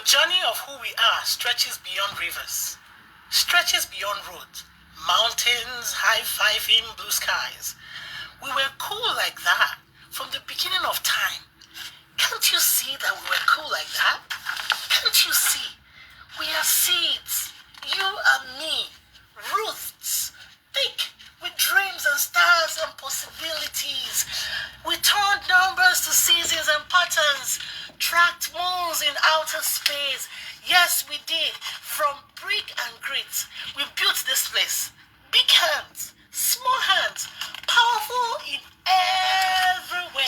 journey of who we are stretches beyond rivers, stretches beyond roads, mountains, high-fiving blue skies. We were cool like that from the beginning of time. Can't you see that we were cool like that? Can't you see? We are seeds. You and me. Roots. Thick with dreams and stars and possibilities. We turned numbers to seasons and patterns. Tracked moons in outer space. Yes, we did. From brick and grit. We built this place. Big hands. Small hands. Powerful in every way.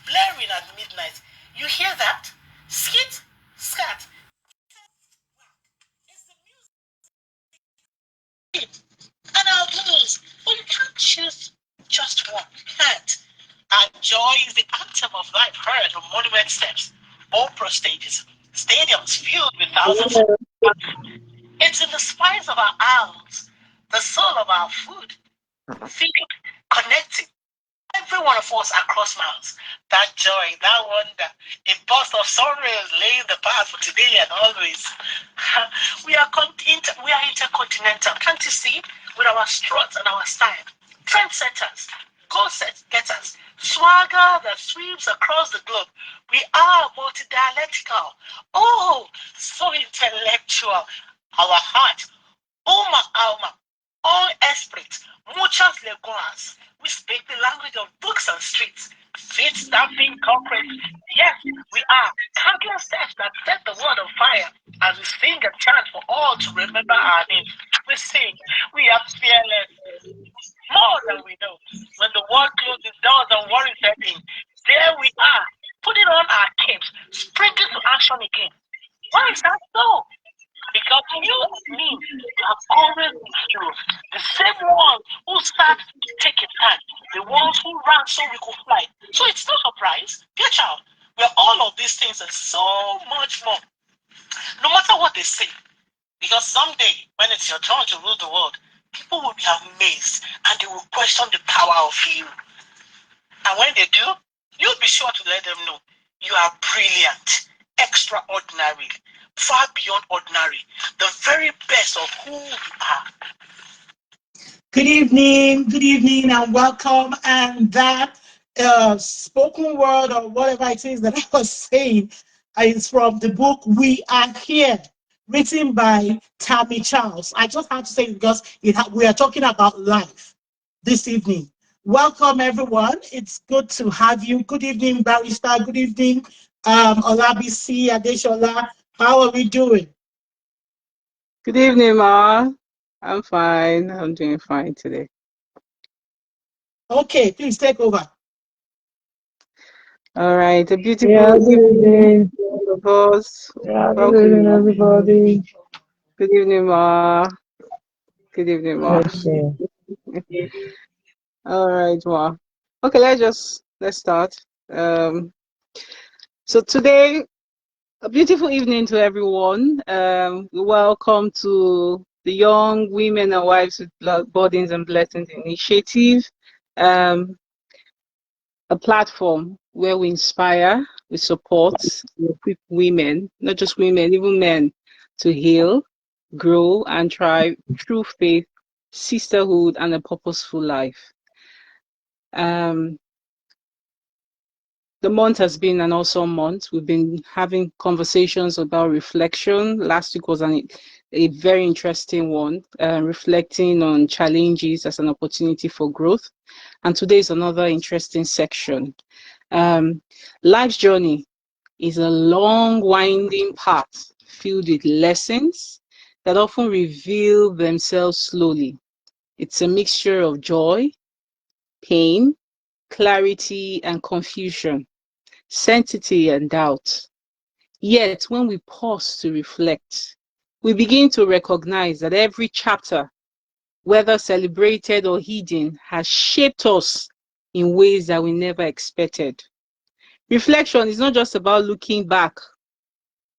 Blaring at midnight. You hear that? Skit, scat. It's the music and our blues. But you can't choose just one. You can't. Our joy is the anthem of life heard on monument steps, opera stages, stadiums filled with thousands of people. It's in the spice of our arms, the soul of our food, feeling, connecting. Every one of us across miles. That joy, that wonder, a burst of sunrays laying the path for today and always. We are intercontinental, can't you see? With our struts and our style. Trendsetters, goal-getters, swagger that sweeps across the globe. We are multidialectical. Oh, so intellectual. Our heart, Oma Alma, all esprit, muchas lenguas. We speak the language of books and streets. Feet stamping concrete. Yes, we are countless steps that set the world on fire as we sing and chant for all to remember our name. We sing, we are fearless, more than we know. When the world closes doors and worries set in, there we are, putting on our capes, springing to action again. Why is that so? Because you and me, you have always been heroes. The same ones who start to take a time. The ones who ran so we could fly. So it's no surprise. Dear child, we're all of these things and so much more. No matter what they say. Because someday, when it's your turn to rule the world, people will be amazed and they will question the power of you. And when they do, you'll be sure to let them know you are brilliant, extraordinary, far beyond ordinary, the very best of who we are. Good evening, and welcome. And that spoken word or whatever it is that I was saying is from the book We Are Here, written by Tammy Charles. I just have to say it because we are talking about life this evening. Welcome, everyone. It's good to have you. Good evening, Barrister. Good evening, Olabisi Adeshola. How are we doing? Good evening, Ma. I'm fine. I'm doing fine today. Okay, please take over. All right. A beautiful evening to us. Good evening, everybody. Good evening, Ma. Good evening, Ma. All right, Ma. Okay, let's start. So today, a beautiful evening to everyone. Welcome to the Young Women and Wives with Burdens and Blessings Initiative, a platform where we inspire, we support, we equip women, not just women, even men, to heal, grow, and thrive through faith, sisterhood, and a purposeful life. The month has been an awesome month. We've been having conversations about reflection. Last week was a very interesting one, reflecting on challenges as an opportunity for growth. And today is another interesting section. Life's journey is a long, winding path filled with lessons that often reveal themselves slowly. It's a mixture of joy, pain, clarity, and confusion, sanctity and doubt. Yet, when we pause to reflect, we begin to recognize that every chapter, whether celebrated or hidden, has shaped us in ways that we never expected. Reflection is not just about looking back.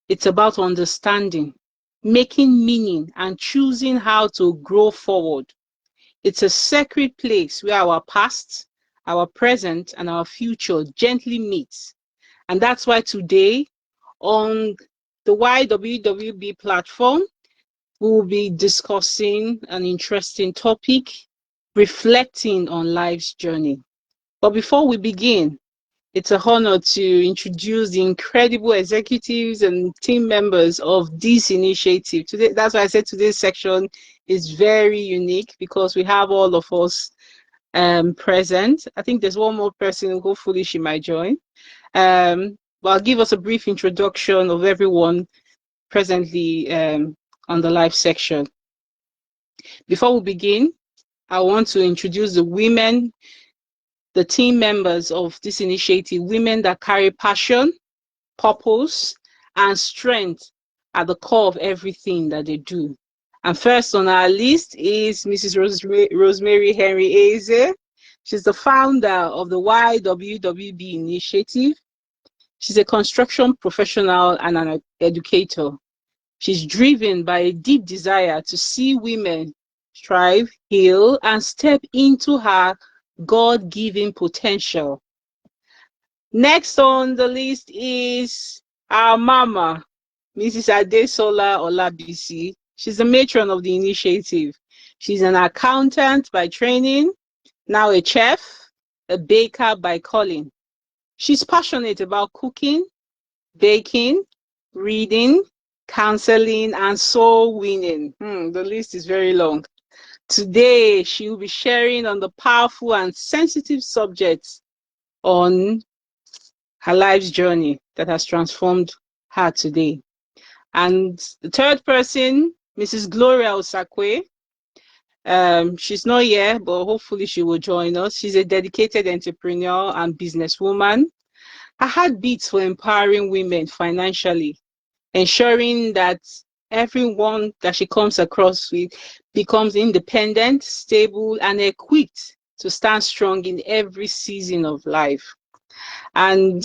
It's about understanding, making meaning, and choosing how to grow forward. It's a sacred place where our past, our present, and our future gently meet. And that's why today, on the Y.W.W.B platform, we will be discussing an interesting topic, reflecting on life's journey. But before we begin, it's a honor to introduce the incredible executives and team members of this initiative. Today, that's why I said today's section is very unique because we have all of us present. I think there's one more person, hopefully she might join. But I'll give us a brief introduction of everyone presently on the live section. Before we begin, I want to introduce the women, the team members of this initiative, women that carry passion, purpose, and strength at the core of everything that they do. And first on our list is Mrs. Rosemary Henry Eze. She's the founder of the Y.W.W.B initiative. She's a construction professional and an educator. She's driven by a deep desire to see women strive, heal, and step into her God-given potential. Next on the list is our mama, Mrs. Adesola Olabisi. She's the matron of the initiative. She's an accountant by training, now a chef, a baker by calling. She's passionate about cooking, baking, reading, counseling, and soul winning. The list is very long. Today, she will be sharing on the powerful and sensitive subjects on her life's journey that has transformed her today. And the third person, Mrs. Gloria Osakwe. She's not here, but hopefully she will join us. She's a dedicated entrepreneur and businesswoman. Her heart beats for empowering women financially, ensuring that everyone that she comes across with becomes independent, stable, and equipped to stand strong in every season of life. And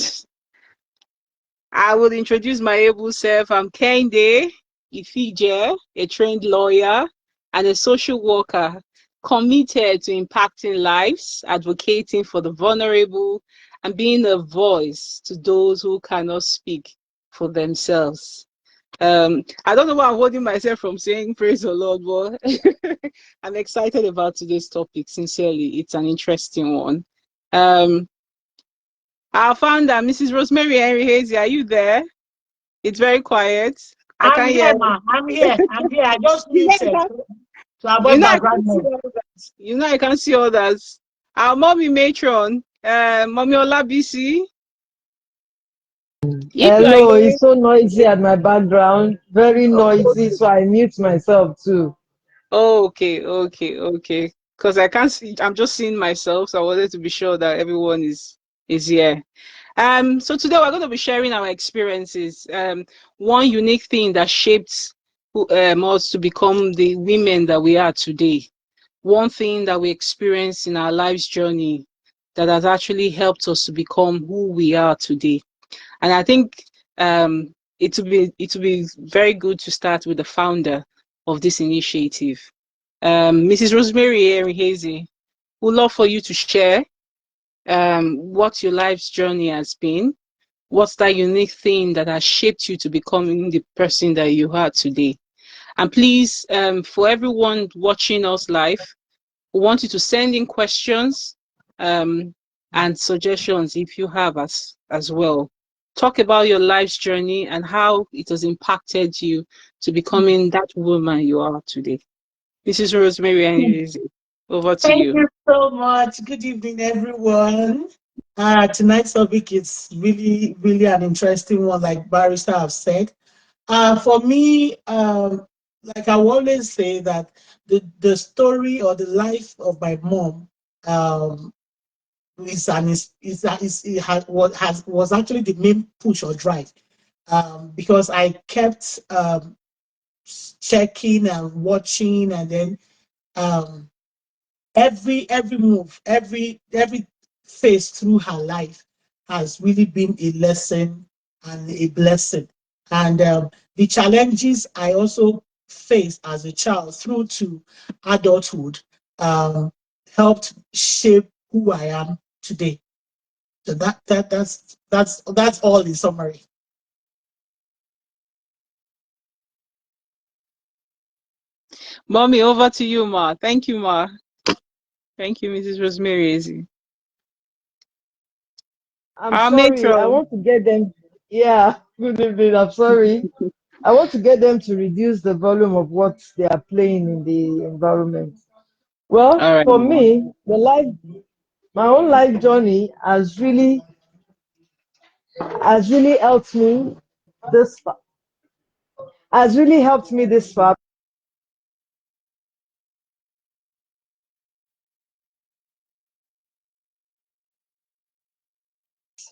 I will introduce my able self. I'm Kende Ifije, a trained lawyer and a social worker committed to impacting lives, advocating for the vulnerable, and being a voice to those who cannot speak for themselves. I don't know why I'm holding myself from saying praise the Lord, but I'm excited about today's topic. Sincerely, it's an interesting one. Our founder, Mrs. Rosemary Henry Hazy, are you there? It's very quiet. I I'm can't here, hear. ma. I'm here. I'm here. I just You know, muted to you avoid know, I background can't see noise. others. You know, I can't see others. Our mommy matron, Mommy Olabisi. If you are Hello, here, it's so noisy at my background. Very noisy, so I mute myself too. oh, okay. Because I can't see. I'm just seeing myself, so I wanted to be sure that everyone is here. So today we're going to be sharing our experiences. One unique thing that shaped us to become the women that we are today. One thing that we experienced in our life's journey that has actually helped us to become who we are today. And I think it will be very good to start with the founder of this initiative, Mrs. Rosemary Hazy. We'd love for you to share what your life's journey has been. What's that unique thing that has shaped you to becoming the person that you are today? And please, for everyone watching us live, we want you to send in questions and suggestions if you have as well. Talk about your life's journey and how it has impacted you to becoming that woman you are today. Mrs. Rosemary, over to Thank you. you so much. Good evening, everyone. Tonight's topic is really, really an interesting one, like Barrister have said. For me, like I always say that the story or the life of my mom um, was actually the main push or drive because I kept checking and watching, and then um, every move, every phase through her life has really been a lesson and a blessing. And the challenges I also faced as a child through to adulthood helped shape who I am today. So that's all in summary. Mommy, over to you, Ma. Thank you, Ma. Thank you, Mrs. Rosemary Ezi. I'm Our sorry. I matron. want to get them. Yeah, good evening. I'm sorry. I want to get them to reduce the volume of what they are playing in the environment. Well, All right, for Ma. me, my own life journey has really helped me this far. Has really helped me this far.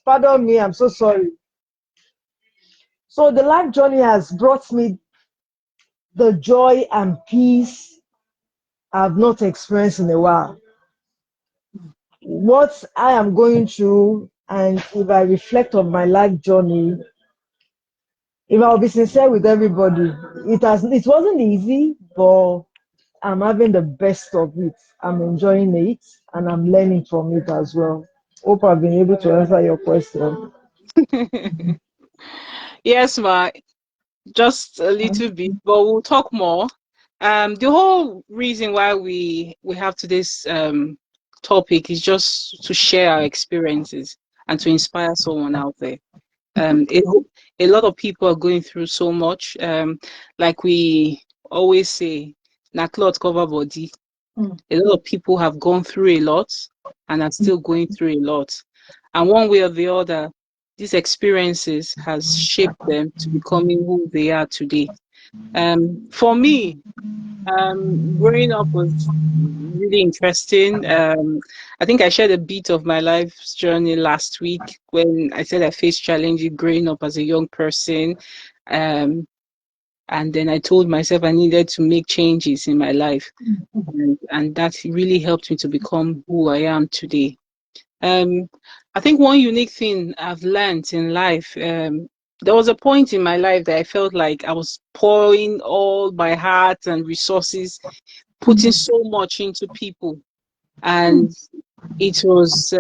Pardon me. I'm so sorry. So the life journey has brought me the joy and peace I've not experienced in a while. What I am going through, and if I reflect on my life journey, if I'll be sincere with everybody, it wasn't easy, but I'm having the best of it. I'm enjoying it and I'm learning from it as well. Hope I've been able to answer your question. Yes, Ma. Just a little bit, but we'll talk more. The whole reason why we have today's topic is just to share our experiences and to inspire someone out there. Um, a, a lot of people are going through so much. Like we always say, na cloth cover body. A lot of people have gone through a lot and are still going through a lot. And one way or the other, these experiences has shaped them to becoming who they are today. For me, growing up was really interesting. I think I shared a bit of my life's journey last week when I said I faced challenges growing up as a young person. Um, and then I told myself I needed to make changes in my life. And that really helped me to become who I am today. Um, I think one unique thing I've learned in life, there was a point in my life that I felt like I was pouring all my heart and resources, putting so much into people, and it was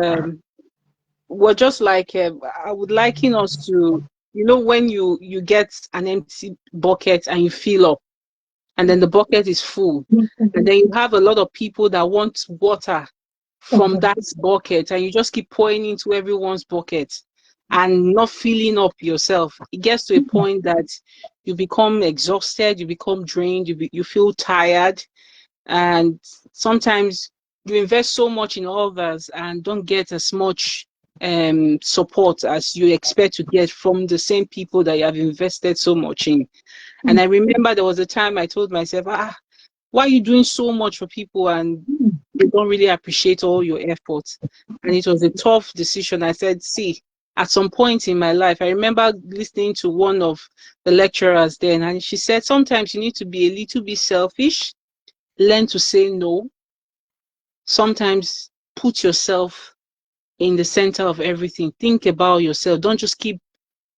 just like I would liken us to, when you get an empty bucket and you fill up, and then the bucket is full, and then you have a lot of people that want water from that bucket, and you just keep pouring into everyone's bucket and not filling up yourself. It gets to a point that you become exhausted, you become drained, you feel tired, and sometimes you invest so much in others and don't get as much support as you expect to get from the same people that you have invested so much in. And I remember there was a time I told myself, why are you doing so much for people and they don't really appreciate all your efforts? And it was a tough decision. I said, see, at some point in my life, I remember listening to one of the lecturers then, and she said, sometimes you need to be a little bit selfish, learn to say no. Sometimes put yourself in the center of everything. Think about yourself. Don't just keep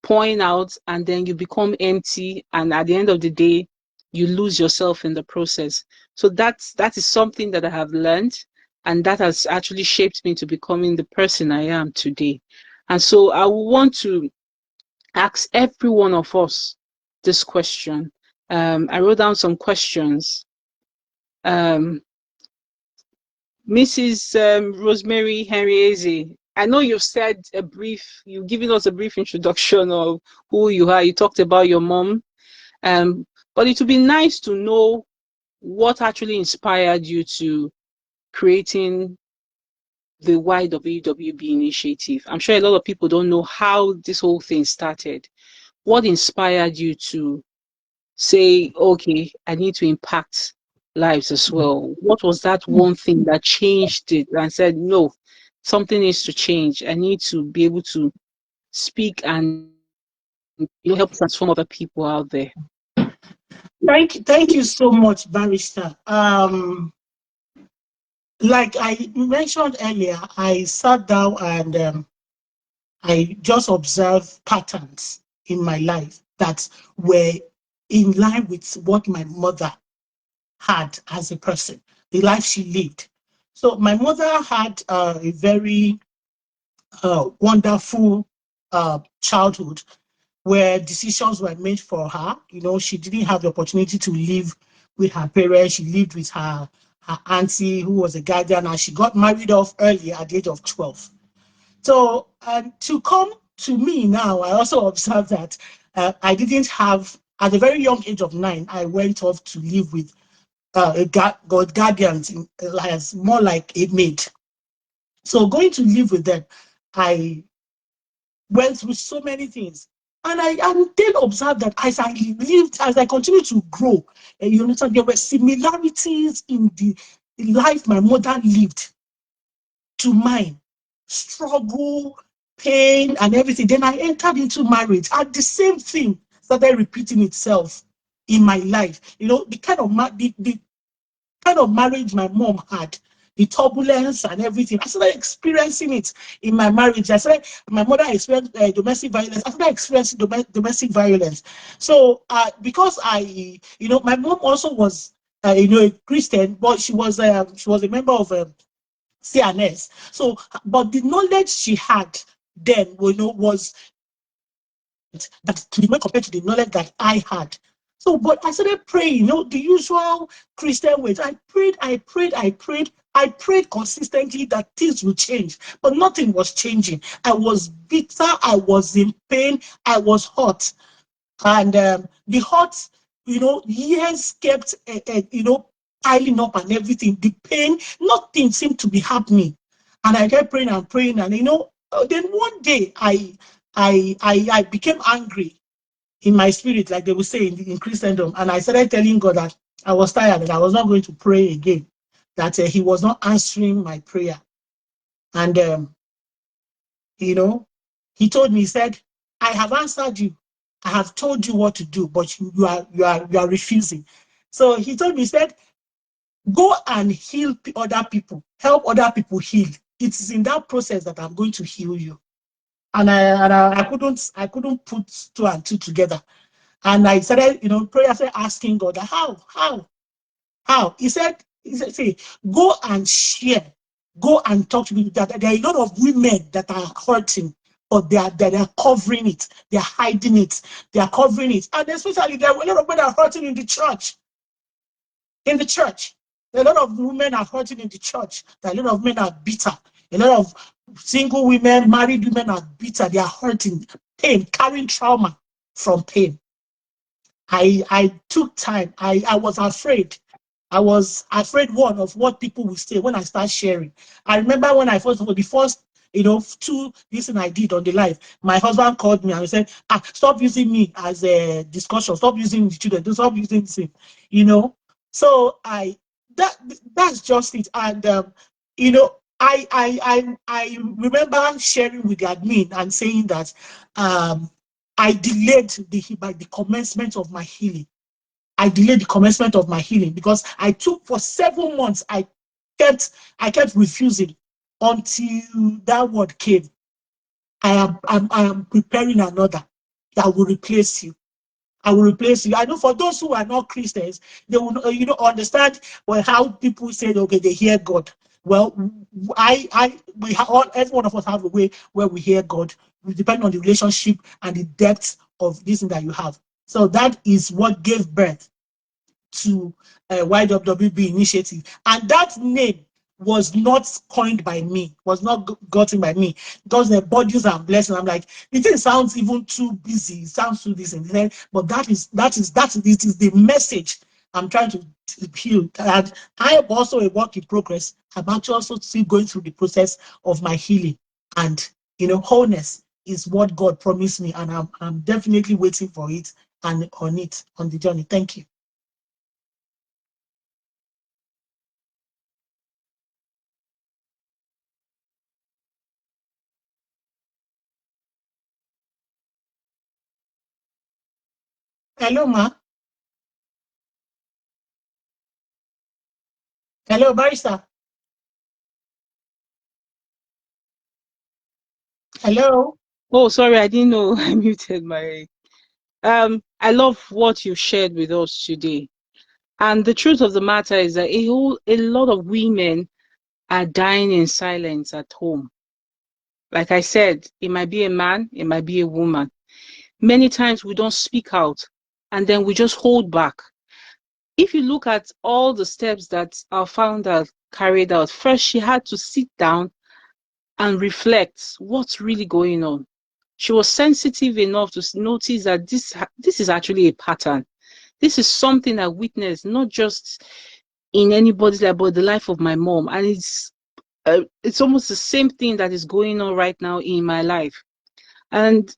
pouring out and then you become empty, and at the end of the day you lose yourself in the process. So that is something that I have learned, and that has actually shaped me to becoming the person I am today. And so I want to ask every one of us this question. I wrote down some questions. um, Mrs. Rosemary Henriese, I know you've given us a brief introduction of who you are. You talked about your mom, but it would be nice to know what actually inspired you to creating the Y.W.W.B initiative. I'm sure a lot of people don't know how this whole thing started. What inspired you to say, okay, I need to impact lives as well? What was that one thing that changed it and said, no, something needs to change. I need to be able to speak and help transform other people out there. Thank you so much, Barrister. Like I mentioned earlier, I sat down and I just observed patterns in my life that were in line with what my mother had as a person, the life she lived. So my mother had a very wonderful childhood where decisions were made for her. You know, she didn't have the opportunity to live with her parents. She lived with her auntie, who was a guardian, and she got married off early at the age of 12. So to come to me now, I also observed that I didn't have, at a very young age of 9, I went off to live with God guardians, as more like a maid. So going to live with them, I went through so many things. And I then observed that as I lived, as I continued to grow, you understand, there were similarities in the life my mother lived to mine. Struggle, pain, and everything. Then I entered into marriage, and the same thing started repeating itself in my life. You know, the kind of marriage my mom had, the turbulence and everything. I started experiencing it in my marriage. My mother experienced domestic violence. I started experiencing domestic violence. So because my mom also was, a Christian, but she was a member of CNS. So, but the knowledge she had then, was that to the compared to the knowledge that I had. So, but I started praying, the usual Christian ways. I prayed consistently that things would change, but nothing was changing. I was bitter, I was in pain, I was hot. And the hot, years kept, piling up and everything. The pain, nothing seemed to be happening. And I kept praying and praying. And, then one day I became angry in my spirit, like they would say in Christendom. And I started telling God that I was tired, that I was not going to pray again, that he was not answering my prayer. And, he told me, he said, I have answered you. I have told you what to do, but you are refusing. So he told me, he said, go and heal other people, help other people heal. It is in that process that I'm going to heal you. And I couldn't put two and two together. And I started, prayer, started asking God, how? He said, say, go and share, go and talk to people. That there are a lot of women that are hurting, but they are covering it, they are hiding it, they are covering it. And especially there are a lot of men that are hurting in the church. In the church, a lot of women are hurting in the church. A lot of men are bitter. A lot of single women, married women are bitter. They are hurting, pain, carrying trauma from pain. I took time. I was afraid. I was afraid, one, of what people will say when I start sharing. I remember when the first, two this thing I did on the live, my husband called me and he said, stop using me as a discussion, stop using the children, stop using this, So that's just it. And I remember sharing with the admin and saying that I delayed the commencement of my healing. I delayed the commencement of my healing because I took for 7 months. I kept refusing until that word came. I am preparing another that will replace you. I will replace you. I know for those who are not Christians, they will understand how people say, okay, they hear God. Well, every one of us have a way where we hear God, depending on the relationship and the depth of this thing that you have. So that is what gave birth to Y.W.W.B initiative. And that name was not coined by me, was not gotten by me, because the bodies are blessed. I'm like, the thing sounds even too busy, it sounds too this and that, but that is the message I'm trying to heal. And I am also a work in progress. I'm actually also still going through the process of my healing. And wholeness is what God promised me, and I'm definitely waiting for it and on the journey. Thank you. Hello, ma. Hello, barrister. Hello. Oh, sorry, I didn't know I muted my. I love what you shared with us today. And the truth of the matter is that a lot of women are dying in silence at home. Like I said, it might be a man, it might be a woman. Many times we don't speak out and then we just hold back. if you look at all the steps that our founder carried out, first she had to sit down and reflect what's really going on. She was sensitive enough to notice that this is actually a pattern. This is something I witnessed, not just in anybody's life, but the life of my mom. And it's almost the same thing that is going on right now in my life. And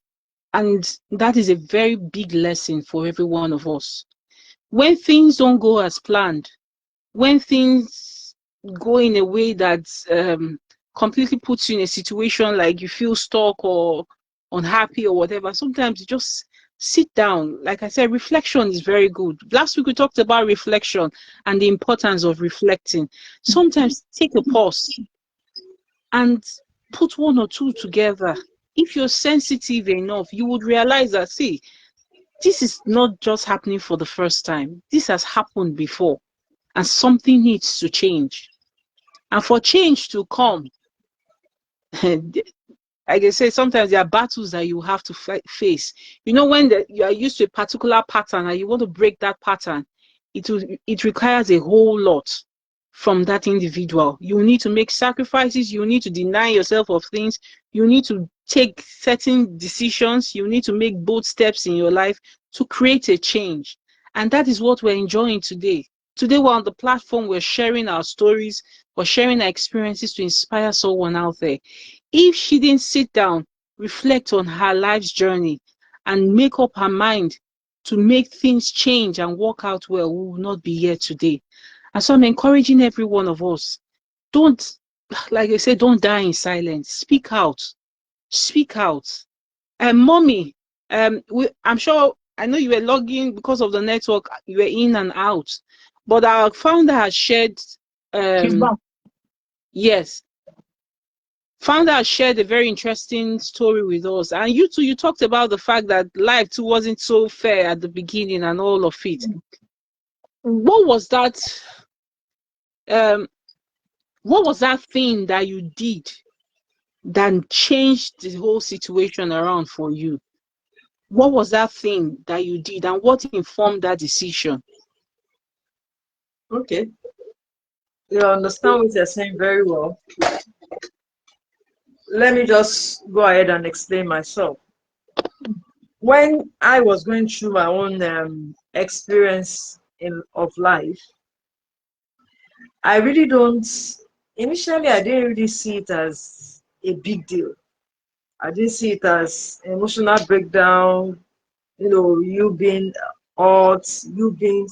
that is a very big lesson for every one of us. When things don't go as planned, when things go in a way that completely puts you in a situation like you feel stuck or unhappy or whatever, sometimes you just sit down. Like I said, reflection is very good. Last week we talked about reflection and the importance of reflecting. Sometimes take a pause and put one or two together. If you're sensitive enough, you would realize that, see, this is not just happening for the first time. This has happened before, and something needs to change. And for change to come, like I say, sometimes there are battles that you have to face. You know, when you are used to a particular pattern and you want to break that pattern, it requires a whole lot from that individual. You need to make sacrifices. You need to deny yourself of things. You need to take certain decisions. You need to make bold steps in your life to create a change. And that is what we're enjoying today. Today we're on the platform, we're sharing our stories, we're sharing our experiences to inspire someone out there. If she didn't sit down, reflect on her life's journey, and make up her mind to make things change and work out well, we will not be here today. And so I'm encouraging every one of us, don't, like I said, don't die in silence. Speak out. Speak out. And mommy, I'm sure, I know you were logging because of the network, you were in and out. But our founder has shared, She's back. yes, founder has shared a very interesting story with us. And you too, you talked about the fact that life too wasn't so fair at the beginning and all of it. What was that? Um, what was that thing that you did that changed the whole situation around for you? What was that thing that you did, and what informed that decision? Okay. You understand what you're saying very well. Let me just go ahead and explain myself. When I was going through my own experience of life, I really don't, initially, I didn't really see it as a big deal. I didn't see it as emotional breakdown, you being hurt, you being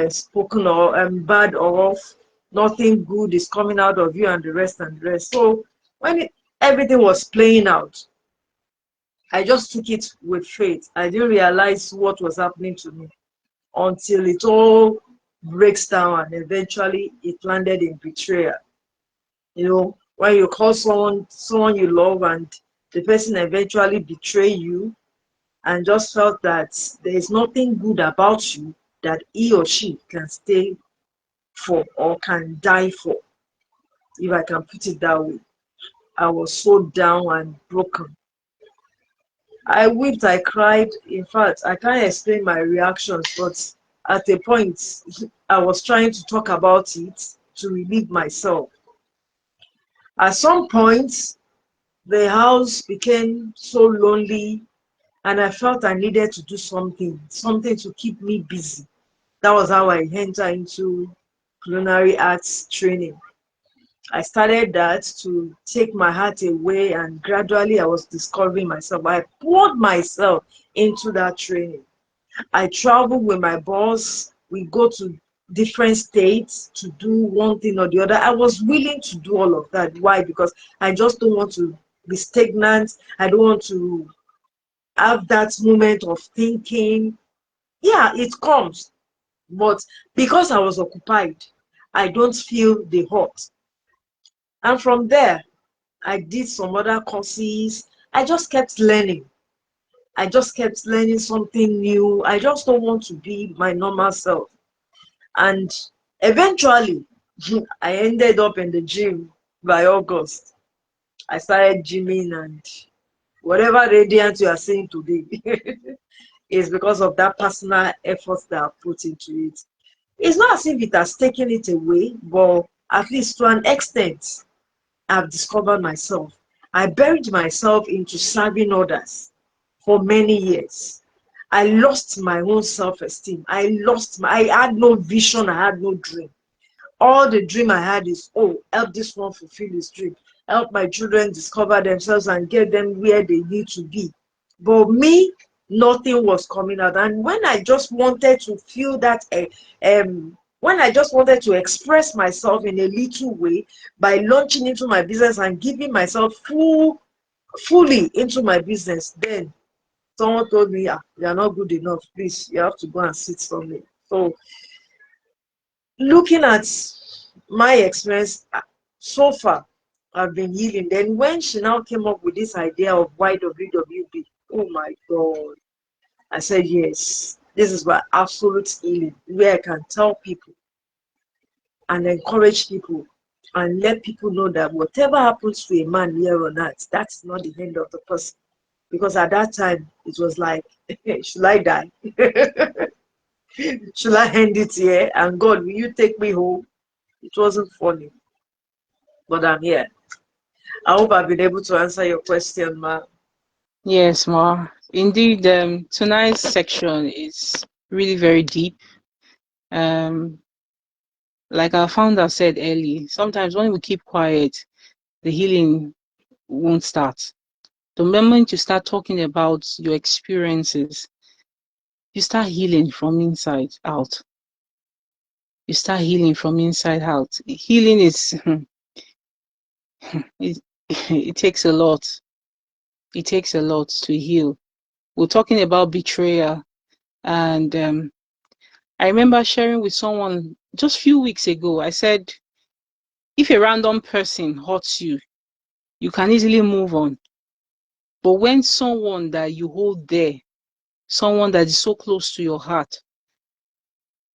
spoken or bad or off, nothing good is coming out of you and the rest and the rest. So when everything was playing out, I just took it with faith. I didn't realize what was happening to me until it all breaks down and eventually it landed in betrayal. When you call someone you love and the person eventually betray you and just felt that there is nothing good about you that he or she can stay for or can die for, if I can put it that way. I was so down and broken. I wept, I cried. In fact, I can't explain my reactions, but at a point, I was trying to talk about it to relieve myself. At some point, the house became so lonely, and I felt I needed to do something to keep me busy. That was how I entered into culinary arts training. I started that to take my heart away, and gradually I was discovering myself. I poured myself into that training. I traveled with my boss. We go to different states to do one thing or the other. I was willing to do all of that. Why? Because I just don't want to be stagnant. I don't want to have that moment of thinking. Yeah, it comes. But because I was occupied, I don't feel the hurt. And from there, I did some other courses. I just kept learning. I just kept learning something new. I just don't want to be my normal self. And eventually, I ended up in the gym by August. I started gymming, and whatever radiant you are seeing today is because of that personal effort that I put into it. It's not as if it has taken it away, but at least to an extent, I've discovered myself. I buried myself into serving others for many years. I lost my own self-esteem. I had no vision, I had no dream. All the dream I had is, oh, help this one fulfill his dream. Help my children discover themselves and get them where they need to be. But me, nothing was coming out. And when I just wanted to feel that, when I just wanted to express myself in a little way by launching into my business and giving myself fully into my business, then someone told me, ah, you're not good enough. Please, you have to go and sit somewhere. So looking at my experience so far, I've been healing. Then when she now came up with this idea of Y.W.W.B, oh my God, I said, yes, this is my absolute healing, where I can tell people and encourage people and let people know that whatever happens to a man here on earth, that's not the end of the person. Because at that time, it was like, should I die? Should I end it here? And God, will you take me home? It wasn't funny, but I'm here. I hope I've been able to answer your question, ma. Yes, Ma. Indeed, tonight's section is really very deep. Like our founder said early, sometimes when we keep quiet, the healing won't start. The moment you start talking about your experiences, you start healing from inside out. You start healing from inside out. Healing is, it, it takes a lot. It takes a lot to heal. We're talking about betrayal. And I remember sharing with someone just a few weeks ago. I said, if a random person hurts you, you can easily move on. But when someone that you hold there, someone that is so close to your heart,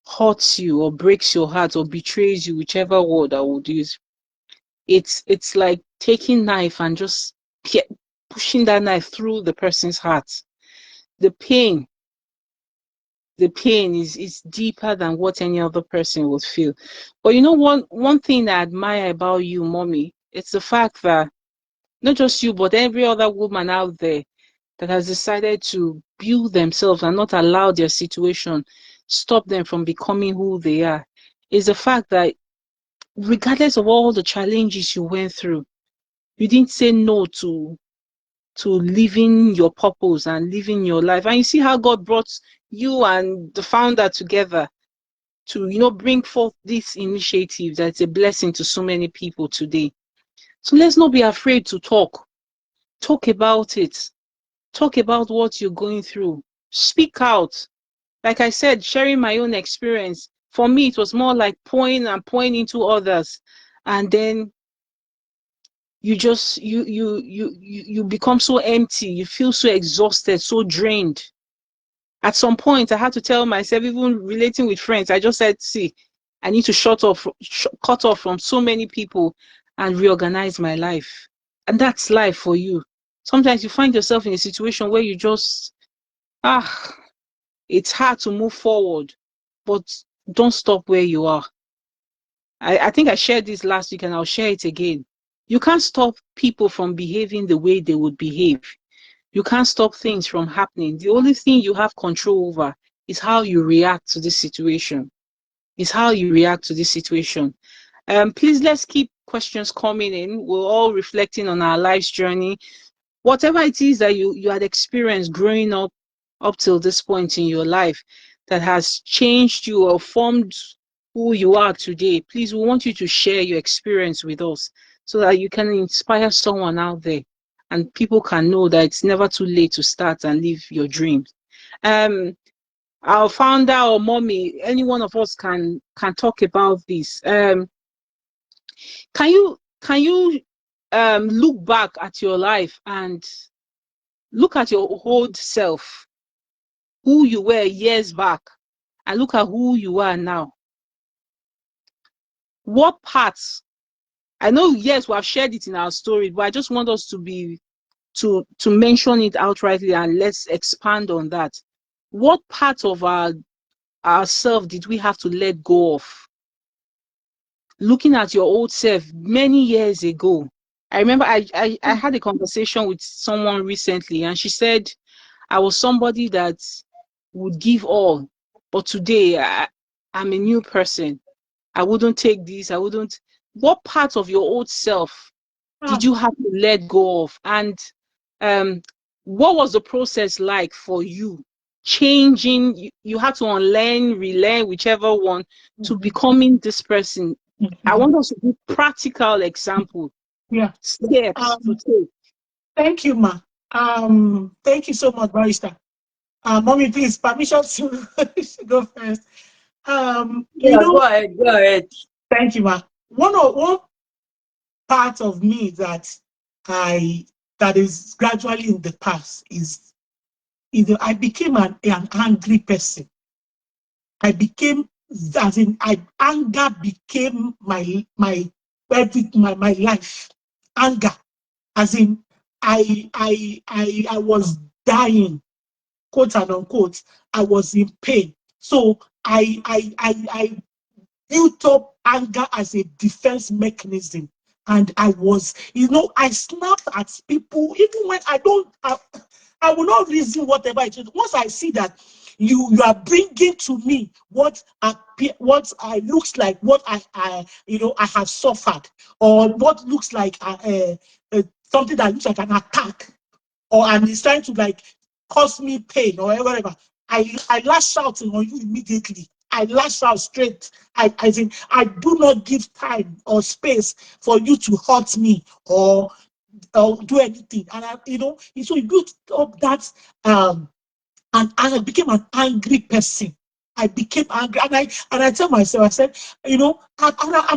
hurts you or breaks your heart or betrays you, whichever word I would use, it's like taking knife and just pushing that knife through the person's heart. The pain, the pain is deeper than what any other person would feel. But you know, one thing I admire about you, mommy, it's the fact that not just you, but every other woman out there that has decided to build themselves and not allow their situation stop them from becoming who they are, is the fact that regardless of all the challenges you went through, you didn't say no to living your purpose and living your life. And you see how God brought you and the founder together to, you know, bring forth this initiative that's a blessing to so many people today. So let's not be afraid to talk. Talk about it. Talk about what you're going through. Speak out. Like I said, sharing my own experience. For me, it was more like pouring into others. And then you just you become so empty. You feel so exhausted, so drained. At some point, I had to tell myself, even relating with friends, I just said, see, I need to cut off from so many people and reorganize my life. And that's life for you. Sometimes you find yourself in a situation where you just, it's hard to move forward, but don't stop where you are. I think I shared this last week and I'll share it again. You can't stop people from behaving the way they would behave. You can't stop things from happening. The only thing you have control over is how you react to this situation. Is how you react to this situation. Please, let's keep questions coming in. We're all reflecting on our life's journey. Whatever it is that you had experienced growing up till this point in your life that has changed you or formed who you are today, please, we want you to share your experience with us so that you can inspire someone out there and people can know that it's never too late to start and live your dreams. Our founder or mommy, any one of us can talk about this. Can you look back at your life and look at your old self, who you were years back, and look at who you are now? What parts? I know, yes, we have shared it in our story, but I just want us to mention it outrightly and let's expand on that. What part of our ourselves did we have to let go of? Looking at your old self many years ago. I remember I had a conversation with someone recently, and she said I was somebody that would give all, but today I'm a new person. I wouldn't take this. I wouldn't. What part of your old self did you have to let go of? And um, what was the process like for you? Changing, you had to unlearn, relearn, whichever one, to becoming this person. I want us to do practical example, steps to take. Thank you, ma. Thank you so much, Barrister. Mommy, please, permission to go first. Yeah, go ahead, go ahead. Thank you, ma. One part of me that is gradually in the past is I became an angry person. I became, as in, anger became my life. Anger, as in, I was dying, quote and unquote. I was in pain, so I built up anger as a defense mechanism. And I was, I snapped at people, even when I will not reason whatever it is. Once I see that you are bringing to me what I looks like what I have suffered, or what looks like something that looks like an attack, or and it's trying to like cause me pain or whatever, I lash out on you immediately. I lash out straight. I think I do not give time or space for you to hurt me or do anything. And so it built up that and I became an angry person. I became angry, and I tell myself, I said, I'm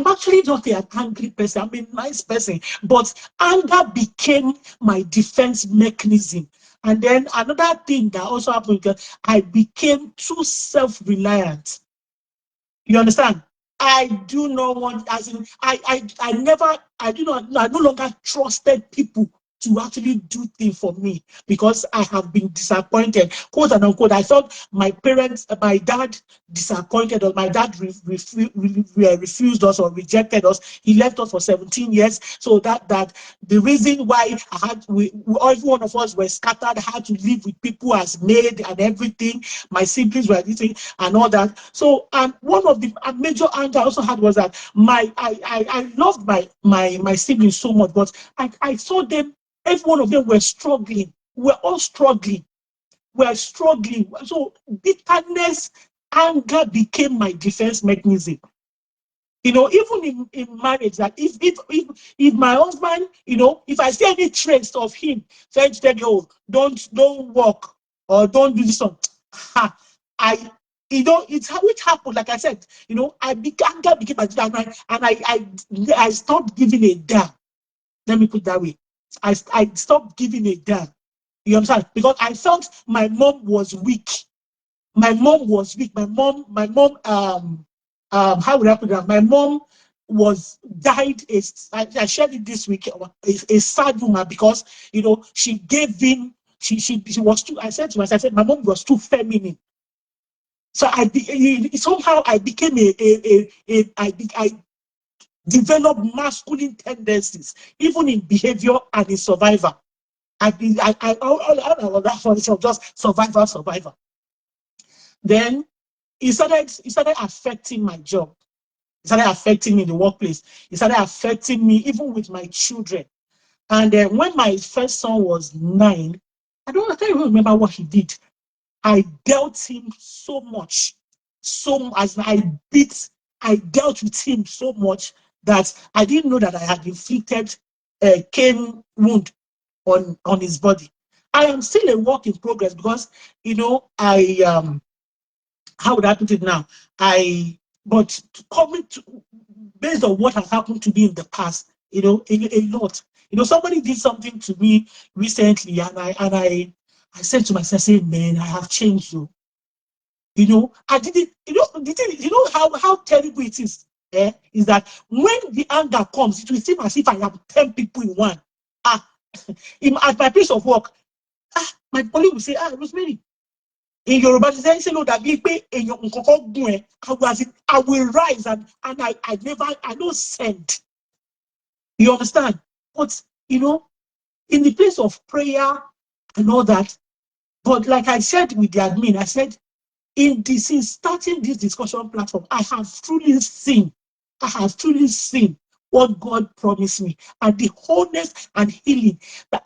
actually not an angry person. I'm a nice person, but anger became my defense mechanism. And then another thing that also happened, I became too self-reliant. You understand? I do not want, as in, I never, I no longer trusted people to actually do things for me because I have been disappointed, quote and unquote. I thought my parents, my dad disappointed us, my dad refused us or rejected us. He left us for 17 years. So that the reason why every one of us were scattered, had to live with people as maid and everything. My siblings were eating and all that. So one of the major anger I also had was that I loved my siblings so much, but I saw them, every one of them were struggling. We're all struggling. We're struggling. So bitterness, anger became my defense mechanism. Even in marriage, that if my husband, if I see any trace of him saying to me, oh, don't walk or don't do this one, I it's how it happened. Like I said, anger became my defense, and I stopped giving a damn. Let me put it that way. I stopped giving a damn. You understand? Because I felt my mom was weak. My mom was weak. How would I put it? My mom died. I shared it this week. A sad woman, because she gave in. She was too. I said to myself, I said my mom was too feminine. So somehow I became I developed masculine tendencies, even in behavior and in survival. All that was just survival. Then it started affecting my job. It started affecting me in the workplace. It started affecting me even with my children. And when my first son was 9, I can't even remember what he did. I dealt him so much, as I dealt with him so much that I didn't know that I had inflicted a cane wound on his body. I am still a work in progress because how would I put it now? But coming to, based on what has happened to me in the past, a lot. Somebody did something to me recently, and I said to myself, say, man, I have changed you. I didn't, the thing, how terrible it is, is that when the anger comes, it will seem as if I have 10 people in one. At my place of work, my colleague will say, Rosemary, In Yoruba, they say, no, that be I will rise and I don't send. You understand? But, you know, in the place of prayer and all that, but like I said with the admin, I said, since starting this discussion platform, I have truly seen what God promised me and the wholeness and healing that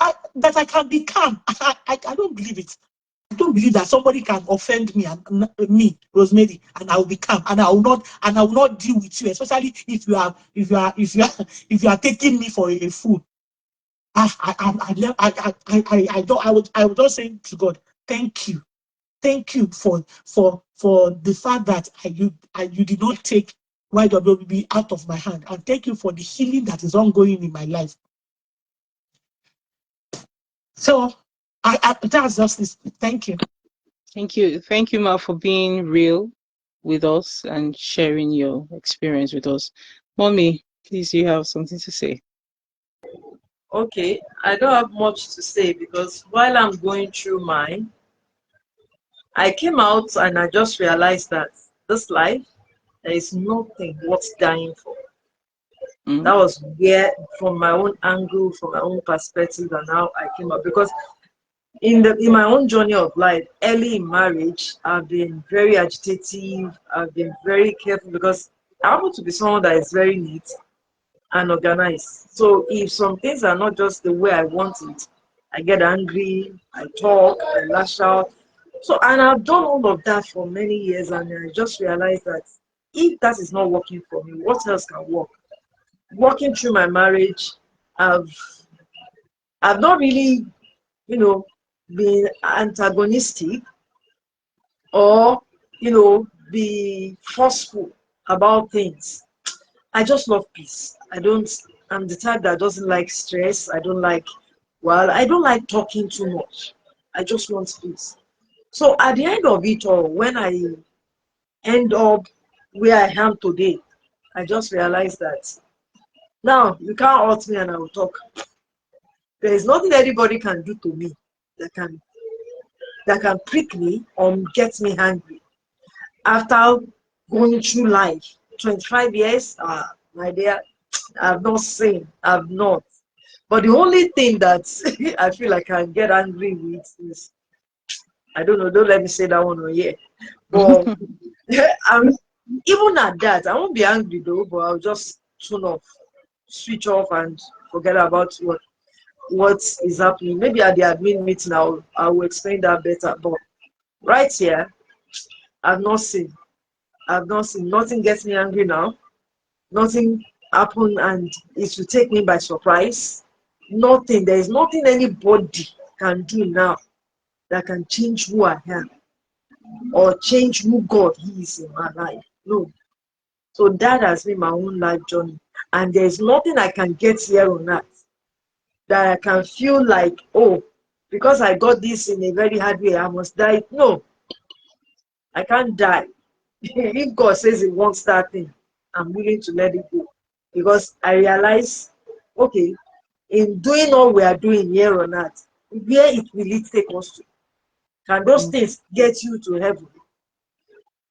I can be calm. I don't believe it. I don't believe that somebody can offend me and me, Rosemary, and I will be calm and I will not deal with you, especially if you are taking me for a fool. I would just say to God, thank you. Thank you for the fact that you did not take Y.W.W.B out of my hand, and thank you for the healing that is ongoing in my life. So that's just this. Thank you. Thank you, Ma, for being real with us and sharing your experience with us. Mommy, please, you have something to say. Okay, I don't have much to say because while I'm going through mine, I came out and I just realized that this life, there is nothing worth dying for. That was where, from my own angle, from my own perspective, and how I came up. Because in my own journey of life, early in marriage, I've been very agitative. I've been very careful because I happen to be someone that is very neat and organized. So if some things are not just the way I want it, I get angry, I talk, I lash out. So, and I've done all of that for many years, and I just realized that if that is not working for me, what else can work? Working through my marriage, I've not really, been antagonistic or, be forceful about things. I just love peace. I'm the type that doesn't like stress. I don't like talking too much. I just want peace. So at the end of it all, when I end up where I am today, I just realized that now you can't hurt me and I will talk. There is nothing anybody can do to me that can prick me or get me angry. After going through life, 25 years, my dear, I've not seen, I've not. But the only thing that I feel like I can get angry with is, I don't know, don't let me say that one on here. But even at that, I won't be angry though, but I'll just switch off and forget about what is happening. Maybe at the admin meeting, I will explain that better. But right here, I've not seen. Nothing gets me angry now. Nothing happened and it will take me by surprise. Nothing. There is nothing anybody can do now that can change who I am or change who God is in my life. No. So that has been my own life journey. And there's nothing I can get here on earth that I can feel like, oh, because I got this in a very hard way, I must die. No, I can't die. If God says He wants that thing, I'm willing to let it go. Because I realize, okay, in doing all we are doing here on earth, where will it take us to? Can those things get you to heaven?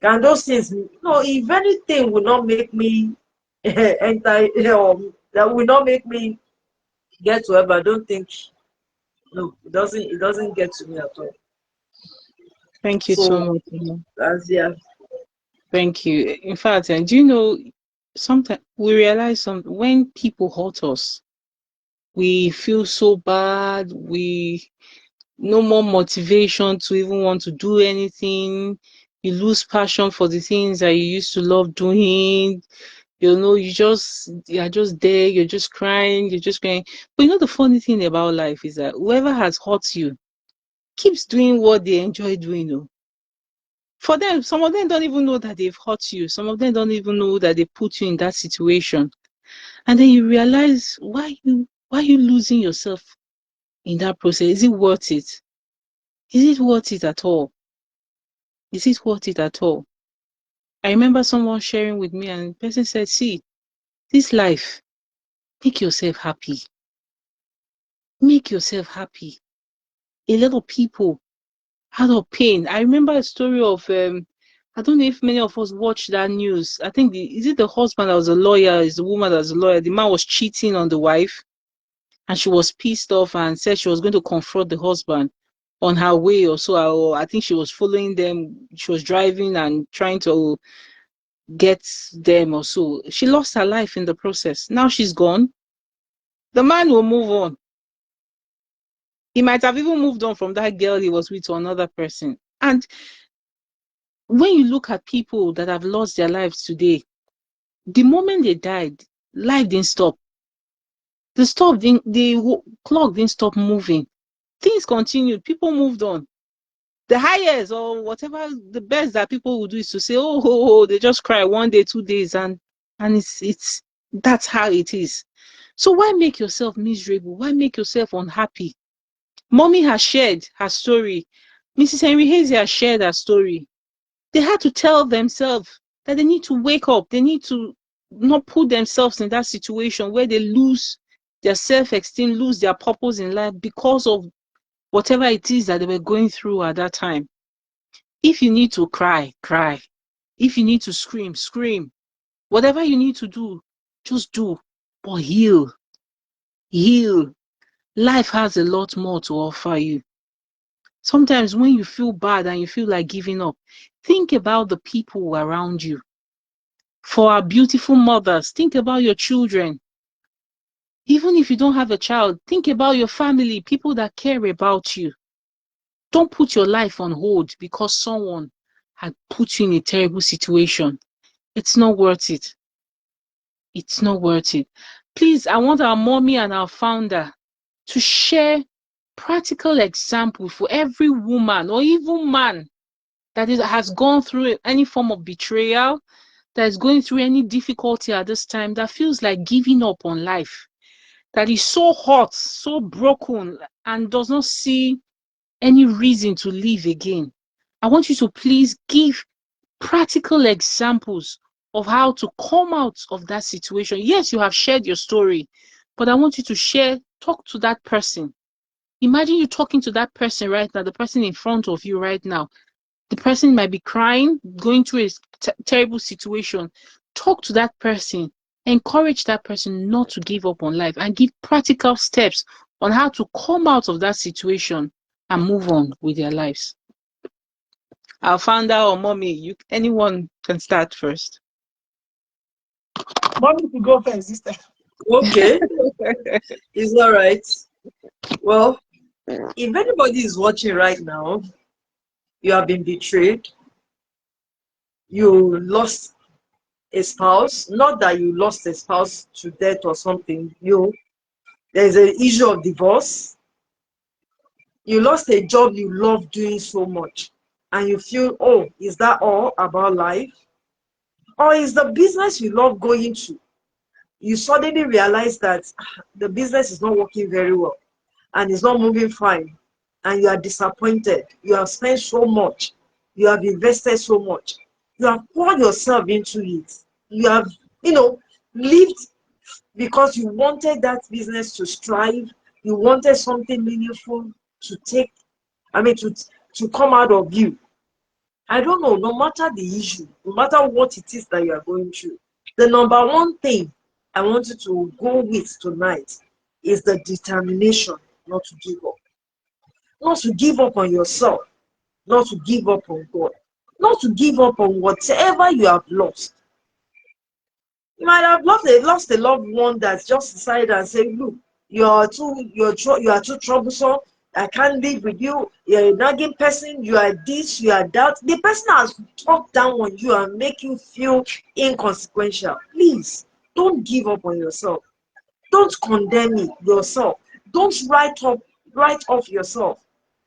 Can those things, no, if anything will not make me enter, that will not make me get to heaven, I don't think, no, it doesn't get to me at all. Thank you so much. Yeah. Thank you. In fact, and do you know, sometimes we realize when people hurt us, we feel so bad. We no more motivation to even want to do anything. You lose passion for the things that you used to love doing. You are just there, you're just crying. But you know, the funny thing about life is that whoever has hurt you keeps doing what they enjoy doing. For them, some of them don't even know that they've hurt you. Some of them don't even know that they put you in that situation. And then you realize, why are you losing yourself in that process? Is it worth it? Is it worth it at all? Is it worth it at all? I remember someone sharing with me, and the person said, see, this life, make yourself happy. Make yourself happy. A lot of people, out of pain. I remember a story of I don't know if many of us watched that news. I think is it the husband that was a lawyer, is the woman that was a lawyer. The man was cheating on the wife, and she was pissed off and said she was going to confront the husband on her way or so. Or I think she was following them. She was driving and trying to get them or so. She lost her life in the process. Now she's gone. The man will move on. He might have even moved on from that girl he was with to another person. And when you look at people that have lost their lives today, the moment they died, life didn't stop. The clock didn't stop moving. Things continued. People moved on. The highest or whatever, the best that people will do is to say, oh, they just cry 1 day, 2 days, and it's that's how it is. So why make yourself miserable? Why make yourself unhappy? Mommy has shared her story. Mrs. Henry Hazy has shared her story. They had to tell themselves that they need to wake up. They need to not put themselves in that situation where they lose their self-esteem, lose their purpose in life because of whatever it is that they were going through at that time. If you need to cry, cry. If you need to scream, scream. Whatever you need to do, just do. But heal. Heal. Life has a lot more to offer you. Sometimes when you feel bad and you feel like giving up, think about the people around you. For our beautiful mothers, think about your children. Even if you don't have a child, think about your family, people that care about you. Don't put your life on hold because someone had put you in a terrible situation. It's not worth it. It's not worth it. Please, I want our mommy and our founder to share practical examples for every woman or even man that has gone through any form of betrayal, that is going through any difficulty at this time, that feels like giving up on life, that is so hurt, so broken, and does not see any reason to live again. I want you to please give practical examples of how to come out of that situation. Yes, you have shared your story, but I want you to talk to that person. Imagine you talking to that person right now, the person in front of you right now. The person might be crying, going through a terrible situation. Talk to that person, encourage that person not to give up on life, and give practical steps on how to come out of that situation and move on with their lives. Our founder or mommy, anyone can start first. Mommy to go first this time. Okay, it's all right. Well, if anybody is watching right now, you have been betrayed, you lost a spouse, not that you lost a spouse to death or something, there's an issue of divorce, you lost a job you love doing so much, and you feel, oh, is that all about life? Or is the business you love going to, you suddenly realize that the business is not working very well and it's not moving fine, and you are disappointed. You have spent so much, you have invested so much, you have poured yourself into it, you have, lived because you wanted that business to strive, you wanted something meaningful to take, to come out of you. I don't know, no matter the issue, no matter what it is that you are going through, the number one thing I want you to go with tonight is the determination not to give up. Not to give up on yourself, not to give up on God, not to give up on whatever you have lost. You might have lost a loved one that's just decided and say, look, you are too troublesome. I can't live with you. You're a nagging person. You are this. You are that. The person has talked down on you and make you feel inconsequential. Please don't give up on yourself. Don't condemn yourself. Don't write off yourself.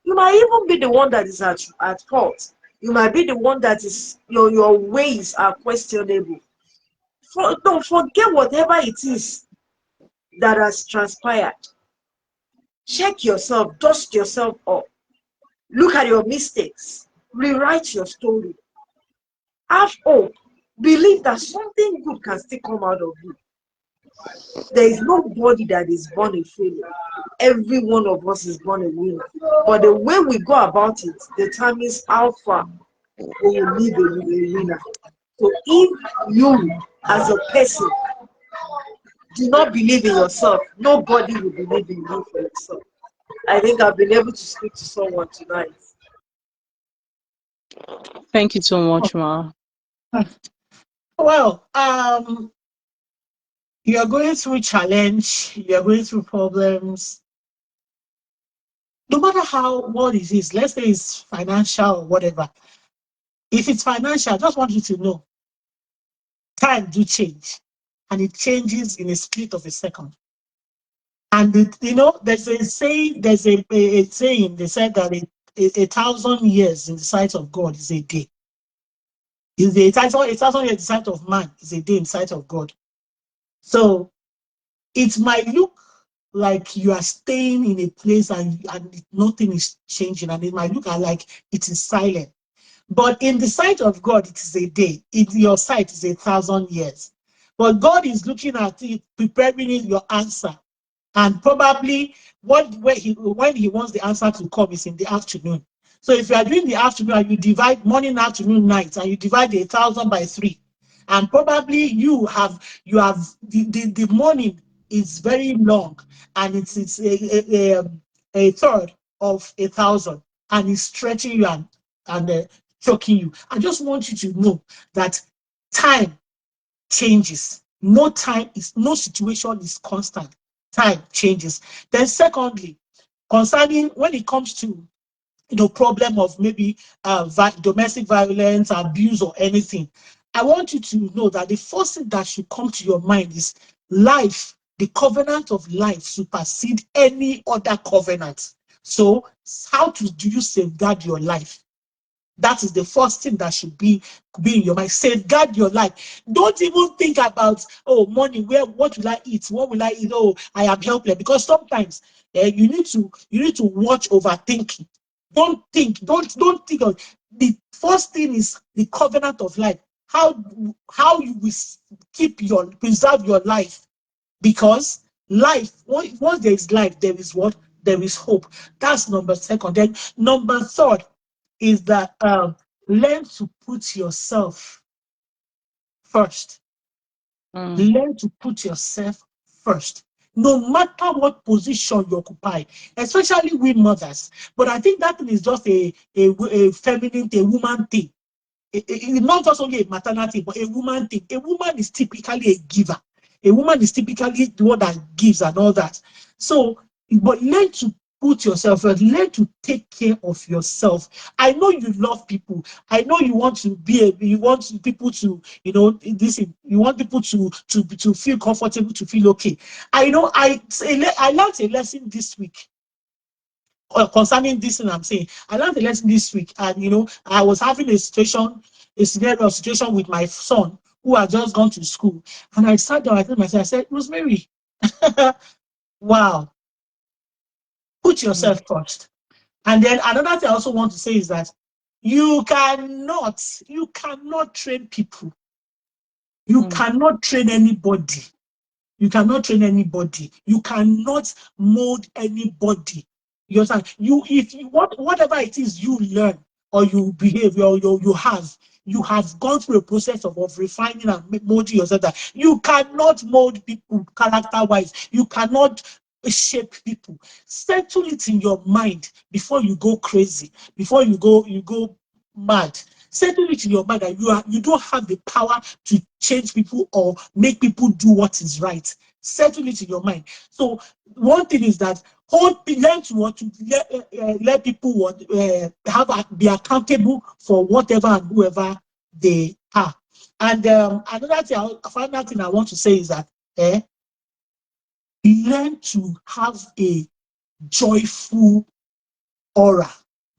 You might even be the one that is at fault. You might be the one that is your ways are questionable. Don't forget whatever it is that has transpired. Check yourself, dust yourself up, look at your mistakes, rewrite your story, have hope, believe that something good can still come out of you. There is nobody that is born a failure. Every one of us is born a winner. But the way we go about it determines how far we will live a winner. So if you, as a person, do not believe in yourself, nobody will believe in you for yourself. I think I've been able to speak to someone tonight. Thank you so much, Ma. Well, you are going through challenge, you are going through problems. No matter what it is, let's say it's financial or whatever. If it's financial, I just want you to know, time do change, and it changes in a split of a second. And there's a saying, a saying. They said that a 1,000 years in the sight of God is a day. Is a 1,000 years in the sight of man is a day in the sight of God. So it might look like you are staying in a place and nothing is changing, and it might look like it is silent. But in the sight of God, it is a day. In your sight is 1,000 years. But God is looking at it, preparing your answer. And probably when he wants the answer to come is in the afternoon. So if you are doing the afternoon and you divide morning, afternoon, night, and you divide the 1,000 by 3, and probably you have the morning is very long, and it's a third of 1,000, and it's stretching you and choking you. I just want you to know that time changes. No situation is constant. Time changes. Then secondly, concerning when it comes to problem of maybe domestic violence, abuse, or anything, I want you to know that the first thing that should come to your mind is life. The covenant of life supersede any other covenant. So how do you safeguard your life? That is the first thing that should be in your mind. Safeguard your life. Don't even think about, oh, money, what will I eat? What will I eat? Oh, I am helpless. Because sometimes you need to watch overthinking. Don't think of the first thing is the covenant of life. How you will preserve your life. Because life, once there is life, there is what? There is hope. That's number second. Then number third is that learn to put yourself first. Learn to put yourself first. No matter what position you occupy, especially we mothers. But I think that is just a feminine, a woman thing. Not just only a maternity, but a woman thing. A woman is typically a giver. A woman is typically the one that gives and all that. So, but learn to put yourself first. Learn to take care of yourself. I know you love people. I know you want to you want people to, you want people to feel comfortable, to feel okay. I know I learned a lesson this week concerning this thing I'm saying. I learned a lesson this week, and I was having a situation with my son who had just gone to school, and I sat down. I told myself, I said, Rosemary, wow, put yourself first. And then another thing I also want to say is that you cannot train people. You cannot train anybody. You cannot train anybody. You cannot mold anybody. You understand? Whatever it is you learn or you behave or you have gone through a process of refining and molding yourself. That you cannot mold people character-wise. You cannot shape people. Settle it in your mind before you go crazy, before you go mad. Settle it in your mind that you don't have the power to change people or make people do what is right. Settle it in your mind. So one thing is that learn to let people be accountable for whatever and whoever they are. And final thing I want to say is that learn to have a joyful aura,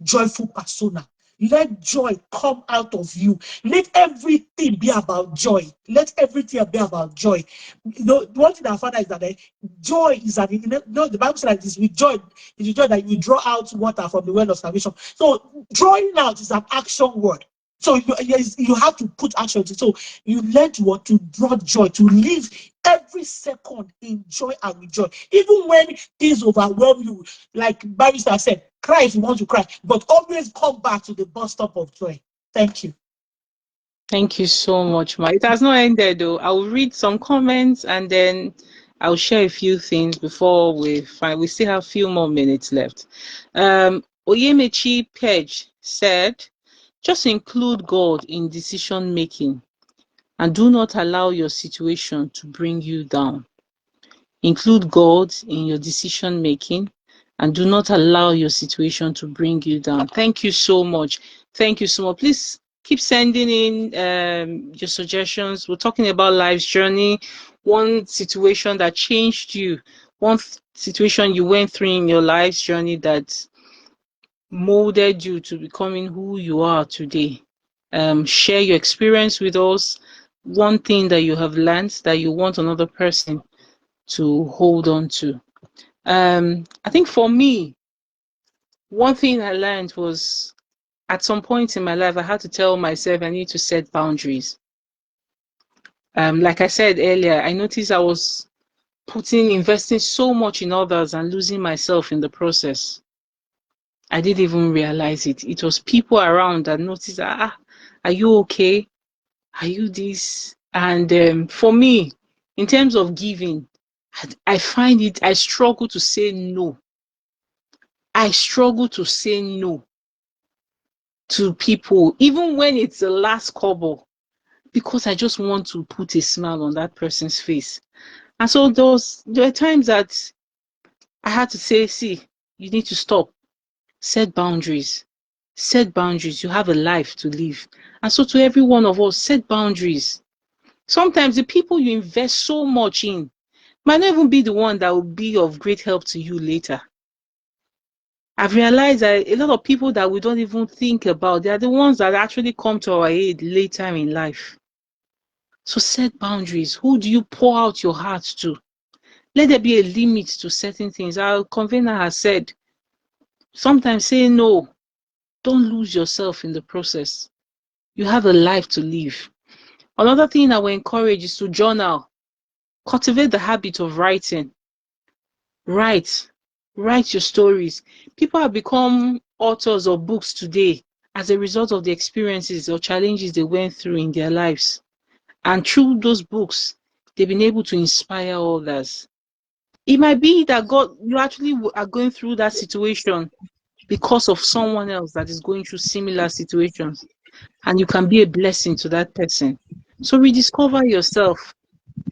joyful persona. Let joy come out of you. Let everything be about joy. Let everything be about joy. One thing that I found is that joy is that the Bible says like this: with joy, it's joy that you draw out water from the well of salvation. So drawing out is an action word. So you have to put action to it. So you learn to what, to draw joy, to live every second in joy and with joy. Even when things overwhelm you, like Barrister said, cry if you want to cry, but always come back to the bus stop of joy. Thank you. Thank you so much, Ma. It has not ended though. I'll read some comments and then I'll share a few things before we find. We still have a few more minutes left. Oyemechi Page said, just include God in decision making and do not allow your situation to bring you down. Include God in your decision making and do not allow your situation to bring you down. Thank you so much. Thank you so much. Please keep sending in your suggestions. We're talking about life's journey, one situation that changed you, one situation you went through in your life's journey that molded you to becoming who you are today. Share your experience with us. One thing that you have learned that you want another person to hold on to. I think for me, one thing I learned was at some point in my life, I had to tell myself I need to set boundaries. Like I said earlier, I noticed I was investing so much in others and losing myself in the process. I didn't even realize it. It was people around that noticed, are you okay? Are you this? And for me, in terms of giving, I find I struggle to say no. I struggle to say no to people, even when it's the last kobo, because I just want to put a smile on that person's face. And so there were times that I had to say, see, you need to stop. Set boundaries. Set boundaries. You have a life to live. And so to every one of us, set boundaries. Sometimes the people you invest so much in might not even be the one that will be of great help to you later. I've realized that a lot of people that we don't even think about, they are the ones that actually come to our aid later in life. So set boundaries. Who do you pour out your heart to? Let there be a limit to certain things. Our convener has said, sometimes say no. Don't lose yourself in the process. You have a life to live. Another thing I will encourage is to journal. Cultivate the habit of writing. Write. Write your stories. People have become authors of books today as a result of the experiences or challenges they went through in their lives. And through those books, they've been able to inspire others. It might be that you actually are going through that situation because of someone else that is going through similar situations, and you can be a blessing to that person. So rediscover yourself.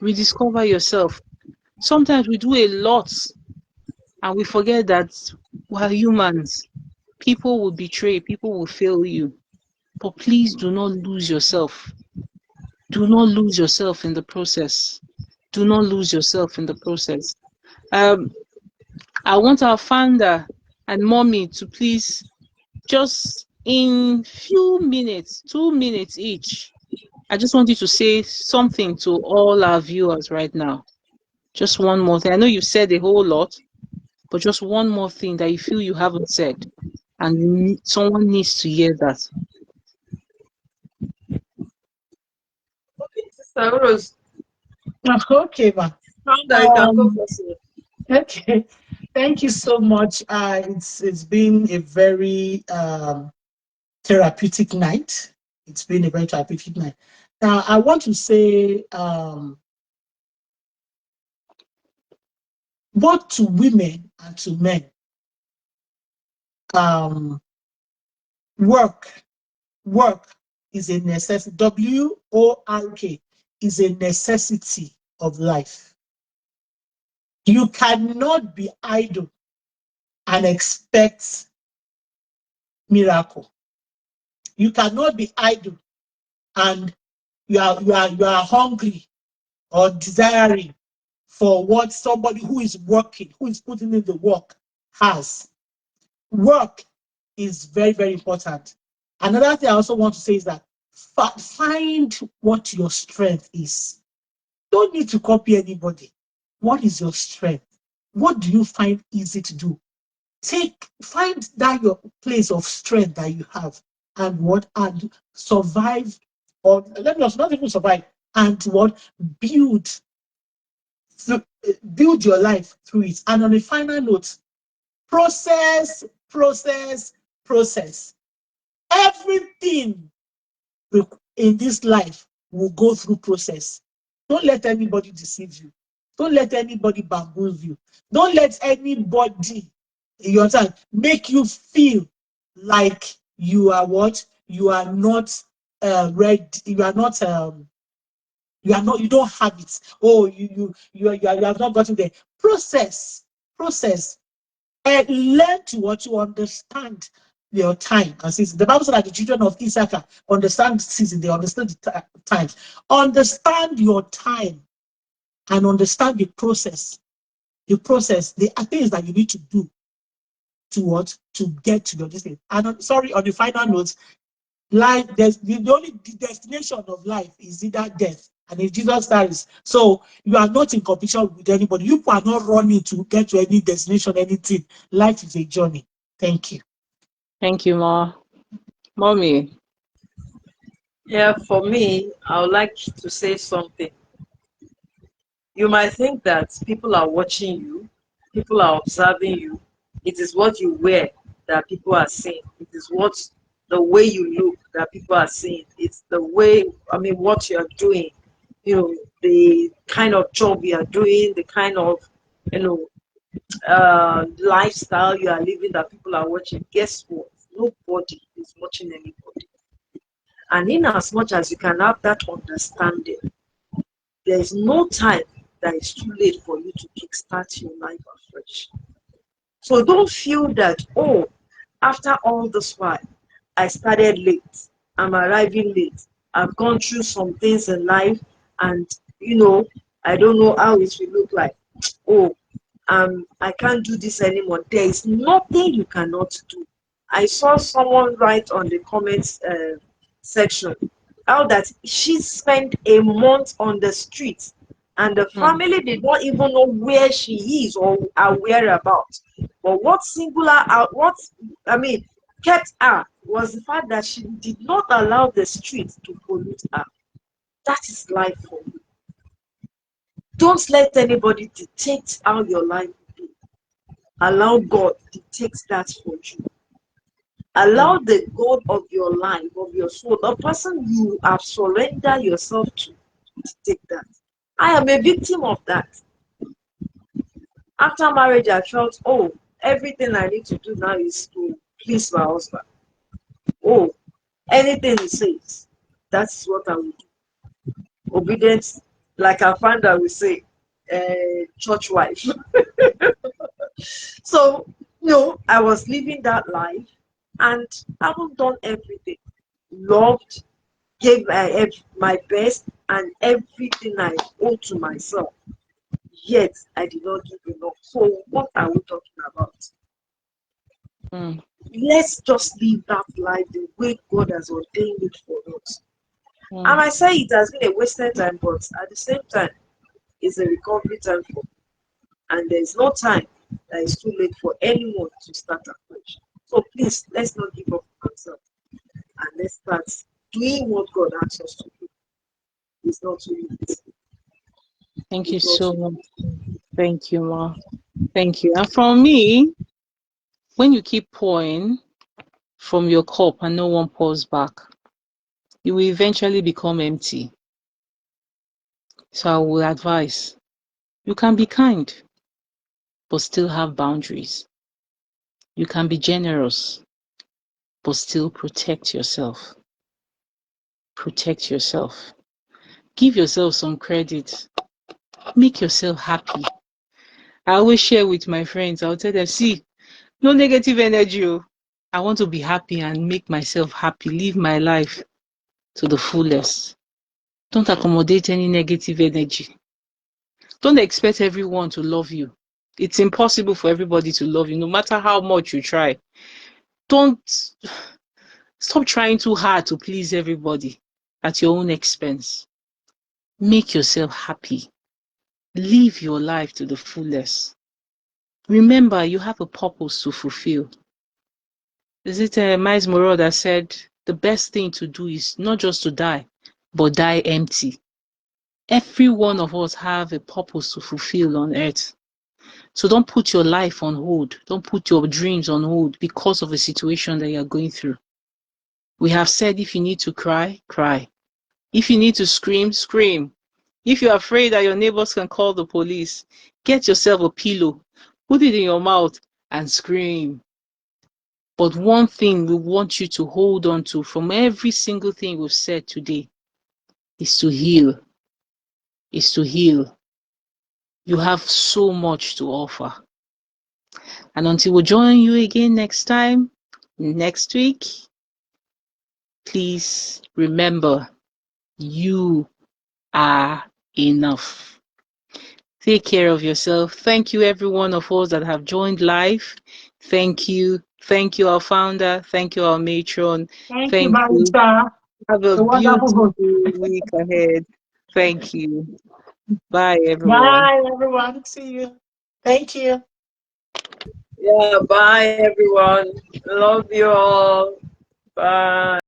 Rediscover yourself. Sometimes we do a lot and we forget that we're humans. People will betray, people will fail you. But please do not lose yourself. Do not lose yourself in the process. Do not lose yourself in the process. Um, I want our founder and mommy to please just in few minutes, 2 minutes each. I just want you to say something to all our viewers right now. Just one more thing. I know you've said a whole lot, but just one more thing that you feel you haven't said, and someone needs to hear that. Okay, Sister Rose, Okay, ma. founder, you can go Um, first. okay. Thank you so much. It's been a very therapeutic night. It's been a very therapeutic night. Now, I want to say, both to women and to men, um, work work is a necessity. WORK is a necessity of life. You cannot be idle and expect miracle. You cannot be idle and you are hungry or desiring for what somebody who is working, who is putting in the work has. Work is very, very important. Another thing I also want to say is that find what your strength is. Don't need to copy anybody. What is your strength? What do you find easy to do? Find that your place of strength that you have and what and survive, or let us not even survive, and what build build your life through it. And on a final note, process, process, process. Everything in this life will go through process. Don't let anybody deceive you. Don't let anybody bamboozle you. Don't let anybody, you understand, make you feel like you are what? You are not ready. You are not. You are not. You don't have it. Oh, you have not gotten there. Process, process, and learn to what you understand your time and season. The Bible said that the children of Issachar understand season, they understand the times. Understand your time and understand the process. The process, the things that you need to do to what? To get to your destiny. And sorry, on the final note, life, there's the only destination of life is either death. And if Jesus dies, so you are not in competition with anybody. You are not running to get to any destination, anything. Life is a journey. Thank you. Thank you, Ma. Mommy. Yeah, for me, I would like to say something. You might think that people are watching you, people are observing you. It is what you wear that people are seeing. It is what the way you look that people are seeing. It's the way, I mean, what you are doing. You know, the kind of job you are doing, the kind of, you know, lifestyle you are living that people are watching. Guess what? Nobody is watching anybody. And in as much as you can have that understanding, there is no time that is too late for you to kickstart your life afresh. So don't feel that, oh, after all this while, I started late, I'm arriving late, I've gone through some things in life, and you know, I don't know how it will look like. Oh, I can't do this anymore. There is nothing you cannot do. I saw someone write on the comments section how that she spent a month on the street and the Mm. family did not even know where she is or her whereabouts. But what singular out what I mean kept her was the fact that she did not allow the street to pollute her. That is life for you. Don't let anybody dictate how your life will be. Allow God dictate that for you. Allow Mm. the God of your life, of your soul, the person you have surrendered yourself to take that. I am a victim of that. After marriage, I felt, oh, everything I need to do now is to please my husband. Oh, anything he says, that's what I will do. Obedience, like our founder will say, church wife. So, I was living that life and I haven't done everything. Loved, gave my best and everything I owe to myself. Yet I did not give enough. So what are we talking about? Mm. Let's just live that life the way God has ordained it for us. I Mm. might say it has been a wasted time, but at the same time, it's a recovery time for me. And there is no time that is too late for anyone to start afresh. So please, let's not give up on ourselves and let's start doing what God asks us to do. It's not too late. Thank you It's not so too much. late. Thank you, Ma. Thank you. And from me, when you keep pouring from your cup and no one pours back, you will eventually become empty. So I will advise you can be kind, but still have boundaries. You can be generous, but still protect yourself. Protect yourself. Give yourself some credit. Make yourself happy. I always share with my friends. I'll tell them, see, no negative energy. Oh. I want to be happy and make myself happy. Live my life to the fullest. Don't accommodate any negative energy. Don't expect everyone to love you. It's impossible for everybody to love you, no matter how much you try. Don't stop trying too hard to please everybody at your own expense. Make yourself happy. Live your life to the fullest. Remember, you have a purpose to fulfill. Is it Miles Moreau that said, the best thing to do is not just to die, but die empty. Every one of us have a purpose to fulfill on earth. So don't put your life on hold. Don't put your dreams on hold because of a situation that you're going through. We have said if you need to cry, cry. If you need to scream, scream. If you're afraid that your neighbors can call the police, get yourself a pillow, put it in your mouth, and scream. But one thing we want you to hold on to from every single thing we've said today is to heal. Is to heal. You have so much to offer. And until we join you again next time, next week, please remember you are enough. Take care of yourself. Thank you, every one of us that have joined live. Thank you. Thank you, our founder. Thank you, our matron. Thank you, Thank you. Barista. Have a The wonderful beautiful host. week ahead. Thank you. Bye, everyone. Bye, everyone. See you. Thank you. Yeah, bye everyone. Love you all. Bye.